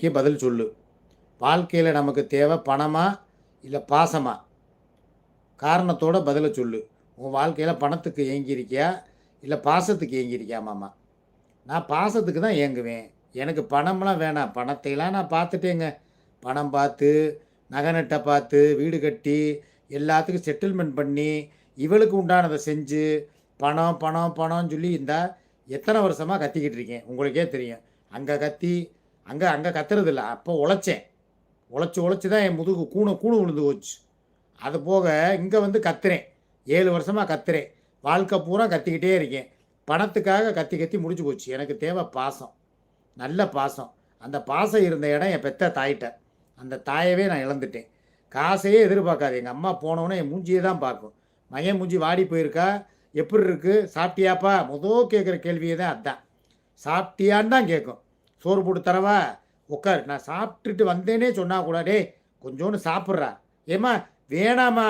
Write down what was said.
கேள்விக்கு பதில் சொல்லு. வாழ்க்கையில் நமக்கு தேவை பணமா இல்லை பாசமா? காரணத்தோட பதிலை சொல்லு. உன் வாழ்க்கையில் பணத்துக்கு ஏங்கியிருக்கியா இல்லை பாசத்துக்கு ஏங்கியிருக்கியா மாமா? நான் பாசத்துக்கு தான் ஏங்குவேன். எனக்கு பணம்லாம் வேணாம். பணத்தையெல்லாம் நான் பார்த்துட்டேங்க. பணம் பார்த்து, நகை நட்டை பார்த்து, வீடு கட்டி, எல்லாத்துக்கும் செட்டில்மெண்ட் பண்ணி, இவளுக்கு உண்டானதை செஞ்சு, பணம் பணம் பணம்னு சொல்லி இந்தா எத்தனை வருஷமாக கத்திக்கிட்டு இருக்கேன். உங்களுக்கே தெரியும். அங்கே கத்தி, அங்கே அங்கே கத்துறதில்ல. அப்போ உழைச்சேன். உழைச்சி தான் என் முதுகு கூணு கூணு விழுந்து போச்சு. அது போக இங்கே வந்து கத்துறேன். 7 வருஷமாக கத்துறேன். வாழ்க்கை பூரா கத்திக்கிட்டே இருக்கேன். பணத்துக்காக கத்தி கத்தி முடிச்சு போச்சு. எனக்கு தேவை பாசம். நல்ல பாசம். அந்த பாசம் இருந்த இடம் என் பெத்த தாயிட்ட. அந்த தாயவே நான் இழந்துட்டேன். காசையே எதிர்பார்க்காது. எங்கள் அம்மா போனவுடனே என் மூஞ்சியே தான் பார்க்கும். மகன் மூஞ்சி வாடி போயிருக்கா, எப்படி இருக்குது, சாப்பிட்டியாப்பா, கேட்குற கேள்வியே தான் அதான். சாப்பிட்டியான்னு தான் கேட்கும். சோறு போட்டு தரவா, உட்கார், நான் சாப்பிட்டுட்டு வந்தேனே சொன்னா கூட, டே கொஞ்சோன்னு சாப்பிட்றா, ஏம்மா வேணாமா